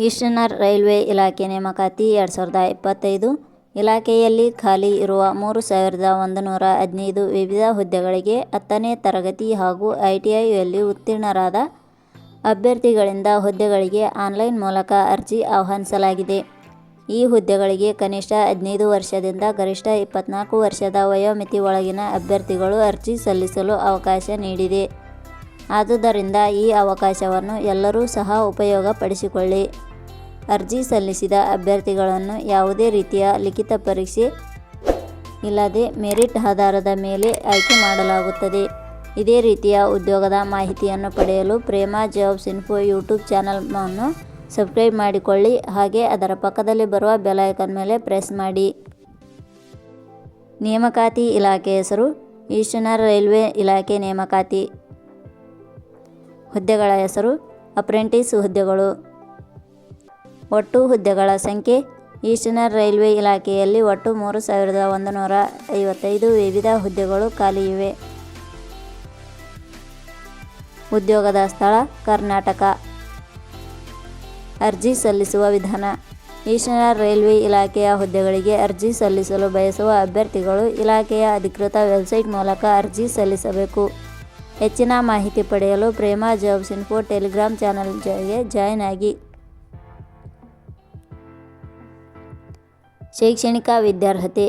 Eastern railway ಇಲಾಖೆ ನೇಮಕಾತಿ 2025 ಇಲಾಖೆಯಲ್ಲಿ ಖಾಲಿ ಇರುವ 3115 ವಿವಿಧ ಹುದ್ದೆಗಳಿಗೆ 10ನೇ ತರಗತಿ ಹಾಗೂ ITIಯಲ್ಲಿ ಉತ್ತೀರ್ಣರಾದ ಅಭ್ಯರ್ಥಿಗಳಿಂದ ಹುದ್ದೆಗಳಿಗೆ ಆನ್ಲೈನ್ ಮೂಲಕ ಅರ್ಜಿ ಆಹ್ವಾನಿಸಲಾಗಿದೆ. ಈ ಹುದ್ದೆಗಳಿಗೆ ಕನಿಷ್ಠ 15 ವರ್ಷದಿಂದ ಗರಿಷ್ಠ 24 ವರ್ಷದ ವಯೋಮಿತಿ ಒಳಗಿನ ಅಭ್ಯರ್ಥಿಗಳು ಅರ್ಜಿ ಸಲ್ಲಿಸಲು ಅವಕಾಶ ನೀಡಿದೆ. ಆದುದರಿಂದ ಈ ಅವಕಾಶವನ್ನು ಎಲ್ಲರೂ ಸಹ ಉಪಯೋಗ ಪಡಿಸಿಕೊಳ್ಳಿ. ಅರ್ಜಿ ಸಲ್ಲಿಸಿದ ಅಭ್ಯರ್ಥಿಗಳನ್ನು ಯಾವುದೇ ರೀತಿಯ ಲಿಖಿತ ಪರೀಕ್ಷೆ ಇಲ್ಲದೆ ಮೆರಿಟ್ ಆಧಾರದ ಮೇಲೆ ಆಯ್ಕೆ ಮಾಡಲಾಗುತ್ತದೆ. ಇದೇ ರೀತಿಯ ಉದ್ಯೋಗದ ಮಾಹಿತಿಯನ್ನು ಪಡೆಯಲು Prema jobs info YouTube channel subscribe ಮಾಡಿಕೊಳ್ಳಿ. ಹಾಗೆ ಅದರ ಪಕ್ಕದಲ್ಲಿ ಬರುವ ಬೆಲ್ ಐಕಾನ್ ಮೇಲೆ ಪ್ರೆಸ್ ಮಾಡಿ. ನೇಮಕಾತಿ ಇಲಾಖೆ ಹೆಸರು ಈಸ್ಟರ್ನ್ ರೈಲ್ವೆ ಇಲಾಖೆ ನೇಮಕಾತಿ. ಹುದ್ದೆಗಳ ಹೆಸರು ಅಪ್ರೆಂಟಿಸ್ ಹುದ್ದೆಗಳು. ಒಟ್ಟು ಹುದ್ದೆಗಳ ಸಂಖ್ಯೆ ಈಸ್ಟರ್ನ್ ರೈಲ್ವೆ ಇಲಾಖೆಯಲ್ಲಿ ಒಟ್ಟು 3155 ವಿವಿಧ ಹುದ್ದೆಗಳು ಖಾಲಿ ಇವೆ. ಉದ್ಯೋಗದ ಸ್ಥಳ ಕರ್ನಾಟಕ. ಅರ್ಜಿ ಸಲ್ಲಿಸುವ ವಿಧಾನ. ಈಸ್ಟರ್ನ್ ರೈಲ್ವೆ ಇಲಾಖೆಯ ಹುದ್ದೆಗಳಿಗೆ ಅರ್ಜಿ ಸಲ್ಲಿಸಲು ಬಯಸುವ ಅಭ್ಯರ್ಥಿಗಳು ಇಲಾಖೆಯ ಅಧಿಕೃತ ವೆಬ್ಸೈಟ್ ಮೂಲಕ ಅರ್ಜಿ ಸಲ್ಲಿಸಬೇಕು. ಹೆಚ್ಚಿನ ಮಾಹಿತಿ ಪಡೆಯಲು ಪ್ರೇಮಾ ಜಾಬ್ಸ್ ಇನ್ಫೋ ಟೆಲಿಗ್ರಾಮ್ ಚಾನಲ್ಗೆ ಜಾಯಿನ್ ಆಗಿ. ಶೈಕ್ಷಣಿಕ ವಿದ್ಯಾರ್ಹತೆ.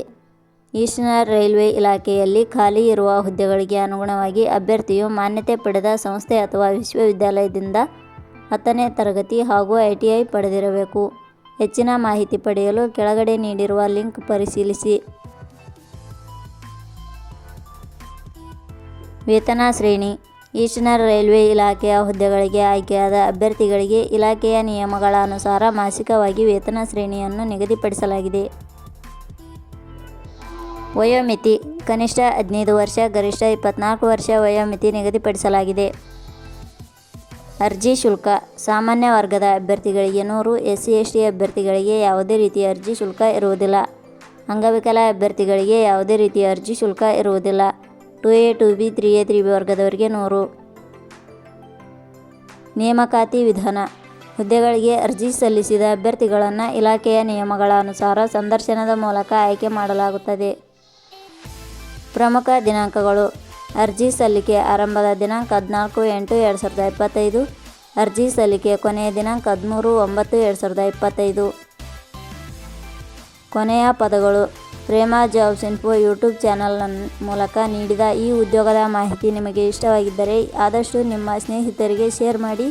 ಈಸ್ಟರ್ನ್ ರೈಲ್ವೆ ಇಲಾಖೆಯಲ್ಲಿ ಖಾಲಿ ಇರುವ ಹುದ್ದೆಗಳಿಗೆ ಅನುಗುಣವಾಗಿ ಅಭ್ಯರ್ಥಿಯು ಮಾನ್ಯತೆ ಪಡೆದ ಸಂಸ್ಥೆ ಅಥವಾ ವಿಶ್ವವಿದ್ಯಾಲಯದಿಂದ 10ನೇ ತರಗತಿ ಹಾಗೂ ITI ಪಡೆದಿರಬೇಕು. ಹೆಚ್ಚಿನ ಮಾಹಿತಿ ಪಡೆಯಲು ಕೆಳಗಡೆ ನೀಡಿರುವ ಲಿಂಕ್ ಪರಿಶೀಲಿಸಿ. ವೇತನ ಶ್ರೇಣಿ. ಈಸ್ಟರ್ನ್ ರೈಲ್ವೆ ಇಲಾಖೆಯ ಹುದ್ದೆಗಳಿಗೆ ಆಯ್ಕೆಯಾದ ಅಭ್ಯರ್ಥಿಗಳಿಗೆ ಇಲಾಖೆಯ ನಿಯಮಗಳ ಅನುಸಾರ ಮಾಸಿಕವಾಗಿ ವೇತನ ಶ್ರೇಣಿಯನ್ನು ನಿಗದಿಪಡಿಸಲಾಗಿದೆ. ವಯೋಮಿತಿ ಕನಿಷ್ಠ 15 ವರ್ಷ ಗರಿಷ್ಠ 24 ವರ್ಷ ವಯೋಮಿತಿ ನಿಗದಿಪಡಿಸಲಾಗಿದೆ. ಅರ್ಜಿ ಶುಲ್ಕ. ಸಾಮಾನ್ಯ ವರ್ಗದ ಅಭ್ಯರ್ಥಿಗಳಿಗೆ 100, SC/ST ಅಭ್ಯರ್ಥಿಗಳಿಗೆ ಯಾವುದೇ ರೀತಿಯ ಅರ್ಜಿ ಶುಲ್ಕ ಇರುವುದಿಲ್ಲ. ಅಂಗವಿಕಲ ಅಭ್ಯರ್ಥಿಗಳಿಗೆ ಯಾವುದೇ ರೀತಿಯ ಅರ್ಜಿ ಶುಲ್ಕ ಇರುವುದಿಲ್ಲ. 2A 2B 3A 3B ವರ್ಗದವರಿಗೆ 100. ನೇಮಕಾತಿ ವಿಧಾನ. ಹುದ್ದೆಗಳಿಗೆ ಅರ್ಜಿ ಸಲ್ಲಿಸಿದ ಅಭ್ಯರ್ಥಿಗಳನ್ನು ಇಲಾಖೆಯ ನಿಯಮಗಳ ಅನುಸಾರ ಸಂದರ್ಶನದ ಮೂಲಕ ಆಯ್ಕೆ ಮಾಡಲಾಗುತ್ತದೆ. ಪ್ರಮುಖ ದಿನಾಂಕಗಳು. ಅರ್ಜಿ ಸಲ್ಲಿಕೆ ಆರಂಭದ ದಿನಾಂಕ 14/8/2025. ಅರ್ಜಿ ಸಲ್ಲಿಕೆ ಕೊನೆಯ ದಿನಾಂಕ 13/9/2025. ಕೊನೆಯ ಪದಗಳು. Prema jobs info YouTube channel ಮೂಲಕ ನೀಡಿದ ಈ ಉದ್ಯೋಗದ ಮಾಹಿತಿ ನಿಮಗೆ ಇಷ್ಟವಾಗಿದ್ದರೆ ಆದಷ್ಟು ನಿಮ್ಮ ಸ್ನೇಹಿತರಿಗೆ ಶೇರ್ ಮಾಡಿ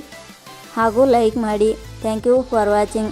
ಹಾಗೂ ಲೈಕ್ ಮಾಡಿ. Thank you for watching.